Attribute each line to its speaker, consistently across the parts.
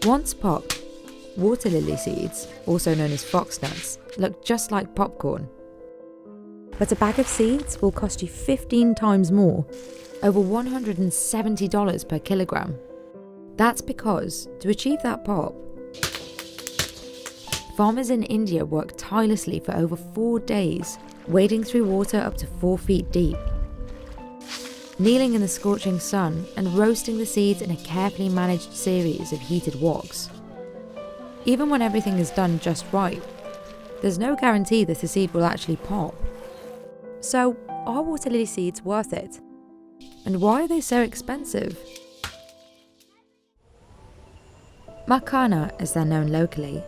Speaker 1: Once popped, water lily seeds, also known as foxnuts, look just like popcorn. But a bag of seeds will cost you 15 times more, over $170 per kilogram. That's because, to achieve that pop, farmers in India work tirelessly for over 4 days, wading through water up to 4 feet deep, kneeling in the scorching sun and roasting the seeds in a carefully managed series of heated woks. Even when everything is done just right, there's no guarantee that a seed will actually pop. So, are water lily seeds worth it? And why are they so expensive? Makhana, as they're known locally,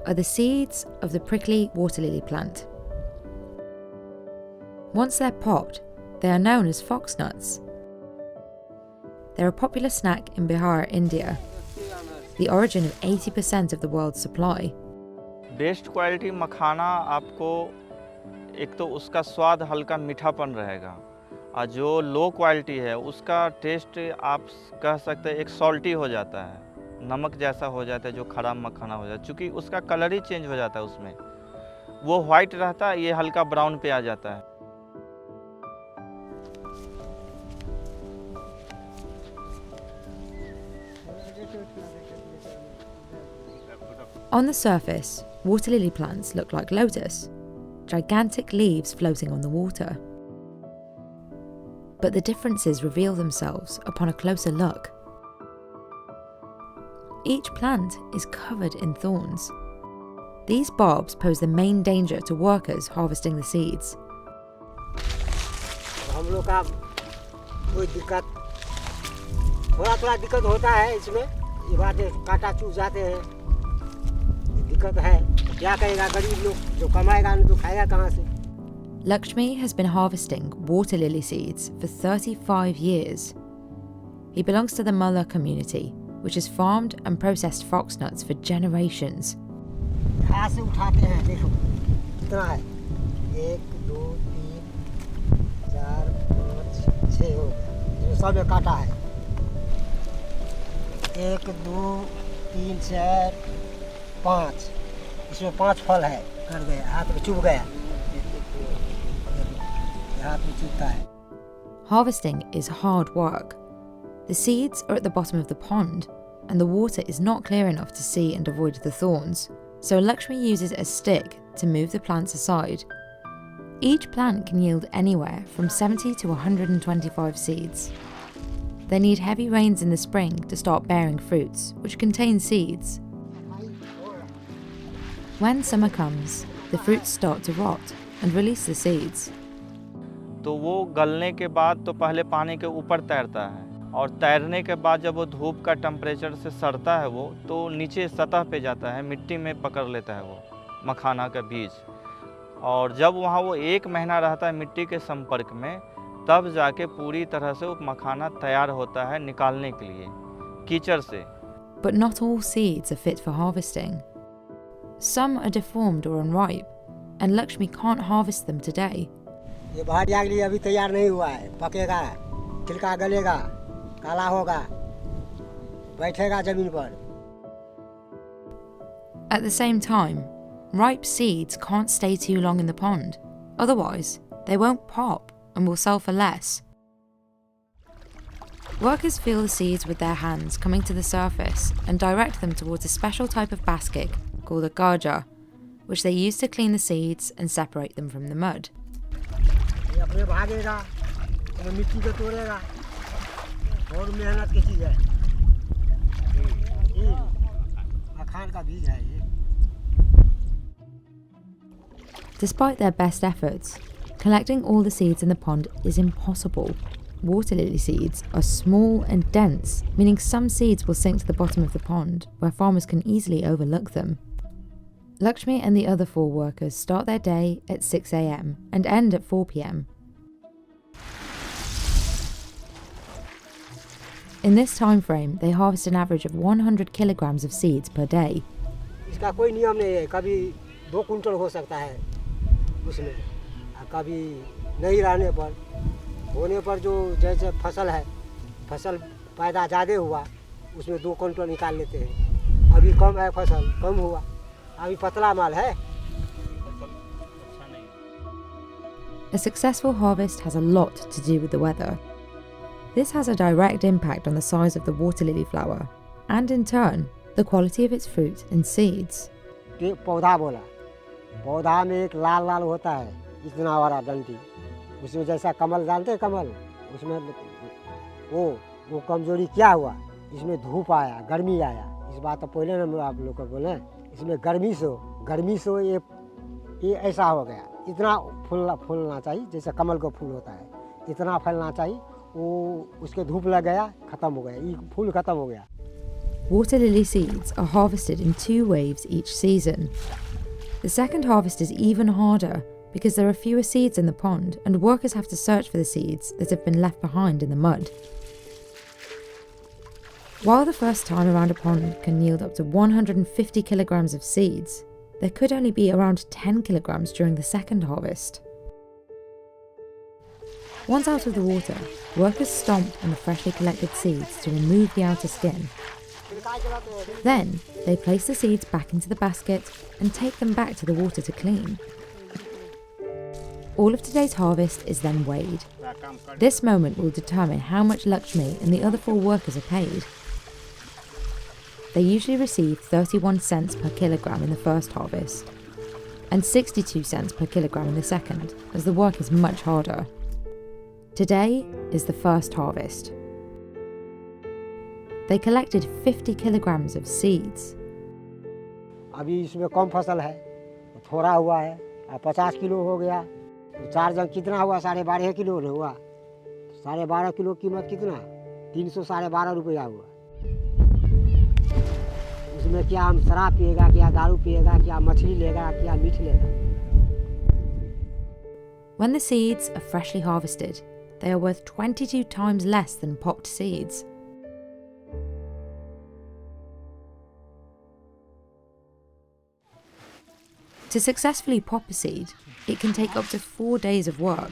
Speaker 1: are the seeds of the prickly water lily plant. Once they're popped, they are known as foxnuts. They're a popular snack in Bihar, India, the origin of 80% of the world's supply.
Speaker 2: Best quality makhana आपको एक तो उसका स्वाद हल्का मीठापन रहेगा और जो low quality है उसका टेस्ट आप कह सकते हैं एक सॉल्टी हो जाता है, नमक जैसा हो जाता है जो खराब मखाना हो जाता है, चूँकि उसका कलर ही चेंज हो जाता है उसमें, वो वाइट रहता है, ये हल्का ब्राउन पे आ जाता है।
Speaker 1: On the surface, water lily plants look like lotus, gigantic leaves floating on the water. But the differences reveal themselves upon a closer look. Each plant is covered in thorns. These barbs pose the main danger to workers harvesting the seeds.
Speaker 3: हम लोग का कोई दिक्कत थोड़ा दिक्कत होता है इसमें, ये बात कांटा चुभ जाते हैं, दिक्कत है, क्या करेगा गरीब लोग, जो कमाएगा नहीं तो खाएगा कहाँ से?
Speaker 1: Lakshmi has been harvesting water lily seeds for 35 years. He belongs to the Mullah community, which has farmed and processed foxnuts for generations.
Speaker 3: हाथ से उठाते हैं, देखो कितना है, 1 2 3 4 5 6 हो गया, ये सब में काटा है, 1 2 3 4 5, इसमें 5 फल है, कर गया, हाथ में चुभ गया, हाथ में चुभता है।
Speaker 1: Harvesting is hard work. The seeds are at the bottom of the pond, and the water is not clear enough to see and avoid the thorns, so Lakshmi uses a stick to move the plants aside. Each plant can yield anywhere from 70 to 125 seeds. They need heavy rains in the spring to start bearing fruits, which contain seeds. When summer comes, the fruits start to rot and release the seeds.
Speaker 2: तो वो गलने के बाद तो पहले पानी के ऊपर तैरता है और तैरने के बाद जब वो धूप का टेम्परेचर से सड़ता है वो तो नीचे सतह पे जाता है, मिट्टी में पकड़ लेता है वो मखाना का बीज, और जब वहाँ वो 1 महीना रहता है मिट्टी के संपर्क में, तब जाके पूरी तरह से वो मखाना तैयार होता है निकालने के लिए कीचड़ से।
Speaker 1: But not all seeds are fit for harvesting. Some are deformed or unripe, and Lakshmi can't harvest them today.
Speaker 3: ये बाहर जाने के लिए अभी तैयार नहीं हुआ है, पकेगा, छिलका गलेगा, काला होगा, बैठेगा जमीन पर।
Speaker 1: At the same time, ripe seeds can't stay too long in the pond, otherwise they won't pop and will sell for less. Workers feel the seeds with their hands coming to the surface and direct them towards a special type of basket called a garja, which they use to clean the seeds and separate them from the mud.
Speaker 3: ये अपने भागेगा, ये मिट्टी को तोड़ेगा, और मेहनत की चीज़ है, ये मखान का बीज है ये।
Speaker 1: Despite their best efforts, collecting all the seeds in the pond is impossible. Water lily seeds are small and dense, meaning some seeds will sink to the bottom of the pond, where farmers can easily overlook them. Lakshmi and the other 4 workers start their day at 6 a.m. and end at 4 p.m. In this time frame, they harvest an average of 100 kilograms of seeds per day.
Speaker 3: इसका कोई नियम नहीं है, कभी 2 quintal हो सकता है उसमें, कभी नहीं रहने पर, होने पर जो जैसे फसल है, फसल पैदा ज़्यादा हुआ उसमें 2 क्विंटल निकाल लेते हैं। अभी कम है फसल, कम हुआ, अभी पतला माल है।
Speaker 1: A successful harvest has a lot to do with the weather. This has a direct impact on the size of the water lily flower, and in turn, the quality of its fruit and seeds.
Speaker 3: पौधा बोला, पौधा में एक लाल लाल होता है, इतना बड़ा डंडी, उसमें जैसा कमल जानते हैं कमल, उसमें वो कमजोरी क्या हुआ, इसमें धूप आया, गर्मी आया। इस बात तो पहले हम आप लोग को बोले, इसमें गर्मी से ये ऐसा हो गया। इतना फूलना चाहिए, जैसे कमल को फूल होता है, इतना फैलना चाहिए। वो उसके धूप लग गया, खत्म हो गया, ये फूल खत्म हो गया।
Speaker 1: Water lily seeds are harvested in 2 waves each season. The second harvest is even harder because there are fewer seeds in the pond and workers have to search for the seeds that have been left behind in the mud. While the first time around a pond can yield up to 150 kilograms of seeds, there could only be around 10 kilograms during the second harvest. Once out of the water, workers stomp on the freshly collected seeds to remove the outer skin. Then, they place the seeds back into the basket and take them back to the water to clean. All of today's harvest is then weighed. This moment will determine how much Lakshmi and the other 4 workers are paid. They usually receive 31 cents per kilogram in the first harvest, and 62 cents per kilogram in the second, as the work is much harder. Today is the first harvest. They collected 50 kilograms of seeds.
Speaker 3: अभी इसमें कम फसल है, थोड़ा हुआ है, 50 kilo हो गया। 4 जंग कितना हुआ? 12.5 किलो हुआ। 12.5 किलो कीमत कितना? 312 रुपया हुआ। उसमें क्या हम शराब पिएगा, क्या दारू पिएगा, क्या मछली लेगा, क्या मीठ लेगा?
Speaker 1: When the seeds are freshly harvested, they are worth 22 times less than popped seeds. To successfully pop a seed, it can take up to 4 days of work.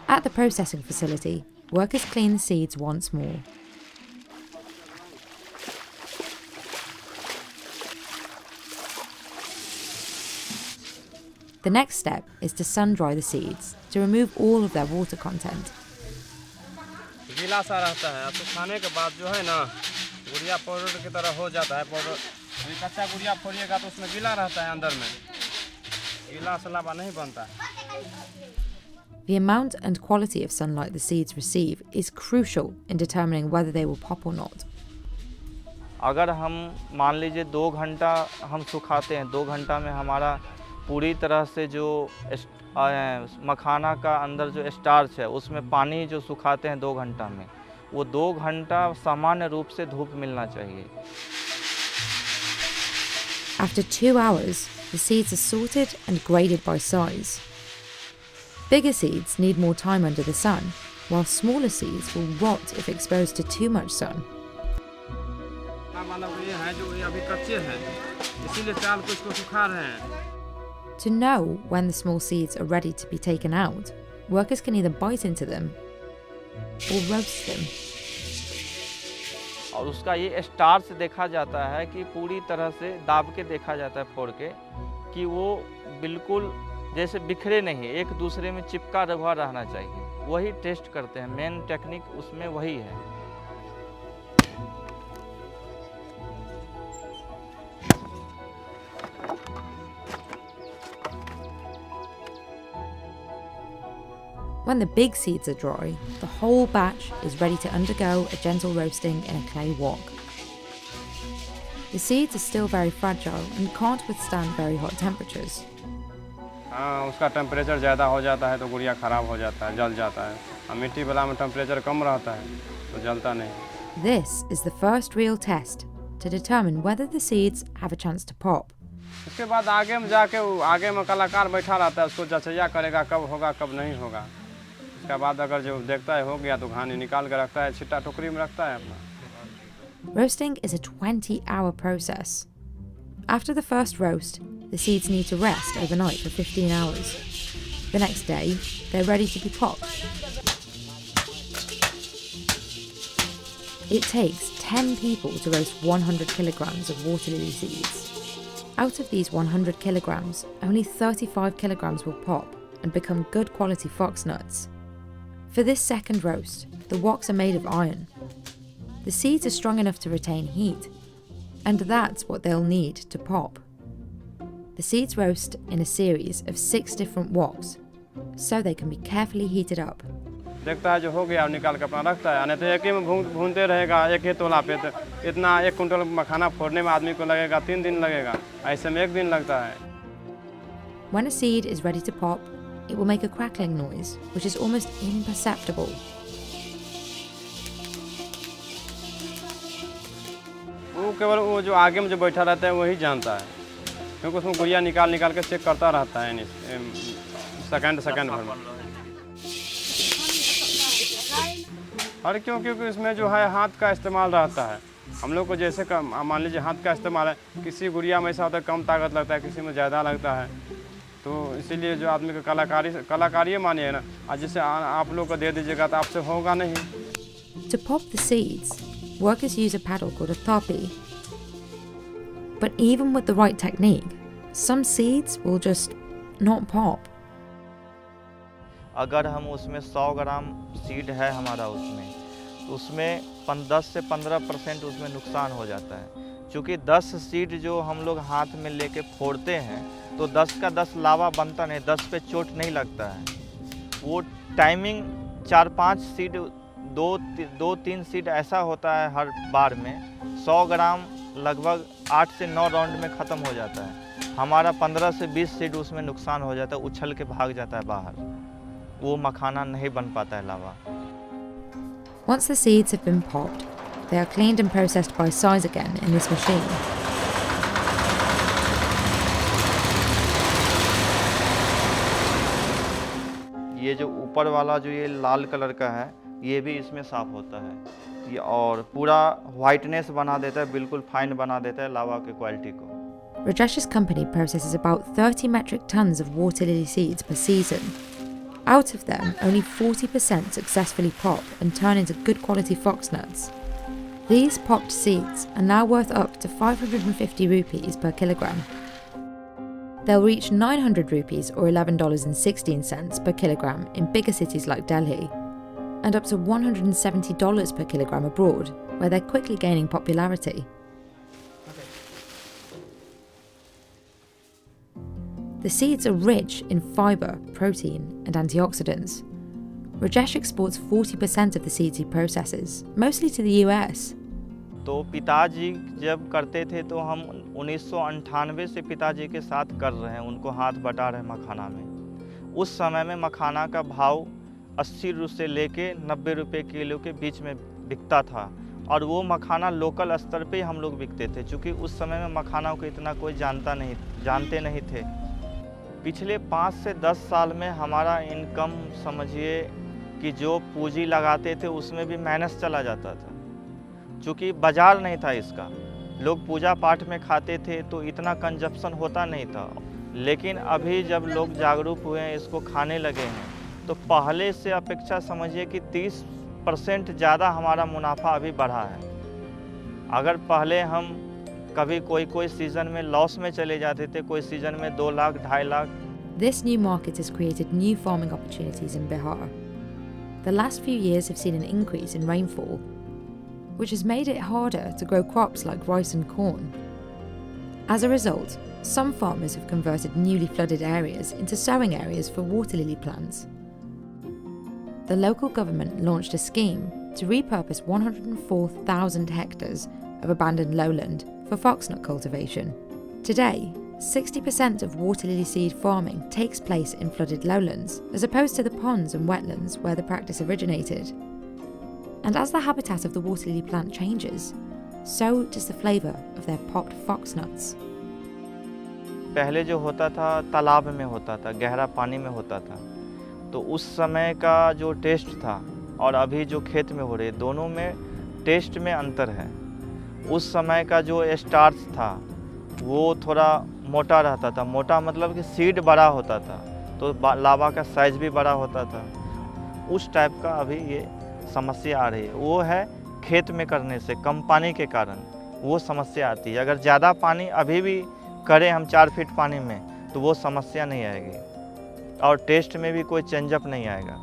Speaker 1: At the processing facility, workers clean the seeds once more. The next step is to sun-dry the seeds to remove all of their water content.
Speaker 2: गीला सा रहता है, अब तो खाने के बाद जो है ना, गुड़िया पाउडर की तरह हो जाता है। पाउडर कच्चा गुड़िया फोड़िएगा तो उसमें गीला रहता है, अंदर में गीला सलाबा नहीं बनता।
Speaker 1: The amount and quality of sunlight the seeds receive is crucial in determining whether they will pop or not.
Speaker 2: अगर हम मान लीजिए 2 घंटा हम सुखाते हैं, 2 घंटा में हमारा पूरी तरह से जो मखाना का अंदर जो स्टार्च है उसमें पानी जो सुखाते हैं 2 घंटा में, वो 2 घंटा सामान्य रूप से धूप मिलना चाहिए।
Speaker 1: After 2 hours, the seeds are sorted and graded by size. Bigger seeds need more time under the sun, while smaller seeds will rot if exposed to too much sun. To know when the small seeds are ready to be taken out, workers can either bite into them or roast them.
Speaker 2: और उसका ये starch देखा जाता है कि पूरी तरह से दाब के देखा जाता है, फोड़ के, कि वो बिल्कुल जैसे बिखरे नहीं, एक दूसरे में चिपका हुआ रहना चाहिए। वही टेस्ट करते हैं, मेन टेक्निक उसमें वही है।
Speaker 1: When the big seeds are dry, the whole batch is ready to undergo a gentle roasting in a clay wok. The seeds are still very fragile and can't withstand very hot temperatures.
Speaker 4: उसका temperature ज़्यादा हो जाता है तो गुड़िया ख़राब हो जाता है, जल जाता है। और मिट्टी वाला में टेम्परेचर कम रहता है तो जलता नहीं।
Speaker 1: This is the first real test to determine whether the seeds have a chance to pop.
Speaker 4: उसके बाद आगे में जाके आगे में कलाकार बैठा रहता है, उसको जचैया करेगा कब होगा कब नहीं होगा। उसके बाद अगर जो देखता है हो गया तो घानी निकाल के रखता है, छिट्टा टोकरी में रखता है अपना।
Speaker 1: Roasting is a 20-hour process. After the first roast, the seeds need to rest overnight for 15 hours. The next day, they're ready to be popped. It takes 10 people to roast 100 kilograms of water lily seeds. Out of these 100 kilograms, only 35 kilograms will pop and become good quality fox nuts. For this second roast, the woks are made of iron. The seeds are strong enough to retain heat, and that's what they'll need to pop. The seeds roast in a series of 6 different woks, so they can be carefully heated up.
Speaker 4: देखता है जो हो गया और निकाल के अपना रखता है, नहीं तो एक ही में भूनते रहेगा एक ही तोला पे, तो इतना 1 कुंटल मखाना फोड़ने में आदमी को लगेगा 3 दिन लगेगा, ऐसे में 1 दिन लगता है।
Speaker 1: When a seed is ready to pop, it will make a crackling noise, which is almost imperceptible.
Speaker 4: वो केवल वो जो आगे में जो बैठा रहता है वही जानता है, क्योंकि उसमें गुड़िया निकाल के चेक करता रहता है सेकंड भर में। और क्योंकि इसमें जो है हाथ का इस्तेमाल रहता है, हम लोग को जैसे मान लीजिए हाथ का इस्तेमाल है, किसी गुड़िया में ऐसा होता है कम ताकत लगता है, किसी में ज़्यादा लगता है, तो इसीलिए जो आदमी का कलाकारी मानिए ना, आज जैसे आप लोग को दे दीजिएगा तो आपसे होगा नहीं।
Speaker 1: To pop the seeds, workers use a paddle called a thopi. But even with the right technique, some seeds will just not pop.
Speaker 2: अगर हम उसमें 100 ग्राम सीड है हमारा उसमें, तो उसमें 10 से 15% उसमें नुकसान हो जाता है, क्योंकि 10 सीड जो हम लोग हाथ में लेके फोड़ते हैं तो 10 का 10 लावा बनता नहीं, 10 पे चोट नहीं लगता है। वो टाइमिंग 4-5 सीड 2-3 सीड ऐसा होता है हर बार में, 100 ग्राम लगभग 8 से 9 राउंड में ख़त्म हो जाता है। हमारा 15 से 20 सीड उसमें नुकसान हो जाता है, उछल के भाग जाता है बाहर, वो मखाना नहीं बन पाता है लावा।
Speaker 1: Once the seeds have been popped, they are cleaned and processed by size again in this machine.
Speaker 2: ये जो ऊपर वाला जो ये लाल कलर का है, ये भी इसमें साफ होता है, ये और पूरा वाइटनेस बना देता है, बिल्कुल फाइन बना देता है लावा की क्वालिटी को।
Speaker 1: Rajesh's company processes about 30 metric tons of water lily seeds per season. Out of them, only 40% successfully pop and turn into good quality fox nuts. These popped seeds are now worth up to 550 rupees per kilogram. They'll reach 900 rupees or $11.16 per kilogram in bigger cities like Delhi, and up to $170 per kilogram abroad, where they're quickly gaining popularity. The seeds are rich in fibre, protein and antioxidants. Rajesh exports 40% of the seeds he processes, mostly to the US.
Speaker 2: तो पिताजी जब करते थे तो हम 1998 से पिताजी के साथ कर रहे हैं, उनको हाथ बटा रहे हैं मखाना में। उस समय में मखाना का भाव 80 रुपये से लेके 90 रुपये किलो के बीच में बिकता था, और वो मखाना लोकल स्तर पे हम लोग बिकते थे, क्योंकि उस समय में मखाना को इतना कोई जानते नहीं थे। पिछले 5 से 10 साल में हमारा इनकम समझिए कि जो पूंजी लगाते थे उसमें भी माइनस चला जाता था, क्योंकि बाज़ार नहीं था इसका। लोग पूजा पाठ में खाते थे तो इतना कंजप्शन होता नहीं था, लेकिन अभी जब लोग जागरूक हुए हैं, इसको खाने लगे हैं, तो पहले से अपेक्षा समझिए कि 30% ज़्यादा हमारा मुनाफा अभी बढ़ा है। अगर पहले हम कभी कोई सीजन में लॉस में चले जाते थे, कोई सीजन में 2 lakh 2.5 lakh.
Speaker 1: This new market has created new farming opportunities in Bihar. The last few years have seen an increase in rainfall, which has made it harder to grow crops like rice and corn. As a result, some farmers have converted newly flooded areas into sowing areas for water lily plants. The local government launched a scheme to repurpose 104,000 hectares of abandoned lowland for foxnut cultivation. Today, 60% of water lily seed farming takes place in flooded lowlands, as opposed to the ponds and wetlands where the practice originated. And as the habitat of the water lily plant changes, so does the flavour of their popped foxnuts.
Speaker 2: पहले जो होता था तालाब में होता था, गहरा पानी में होता था, तो उस समय का जो टेस्ट था और अभी जो खेत में हो रही, दोनों में टेस्ट में अंतर है। उस समय का जो स्टार्च था वो थोड़ा मोटा रहता था, मोटा मतलब कि सीड बड़ा होता था, तो लावा का साइज़ भी बड़ा होता था। उस टाइप का अभी ये समस्या आ रही है, वो है खेत में करने से कम पानी के कारण वो समस्या आती है। अगर ज़्यादा पानी अभी भी करें हम 4 फीट पानी में तो वो समस्या नहीं आएगी और टेस्ट में भी कोई चेंजअप नहीं आएगा।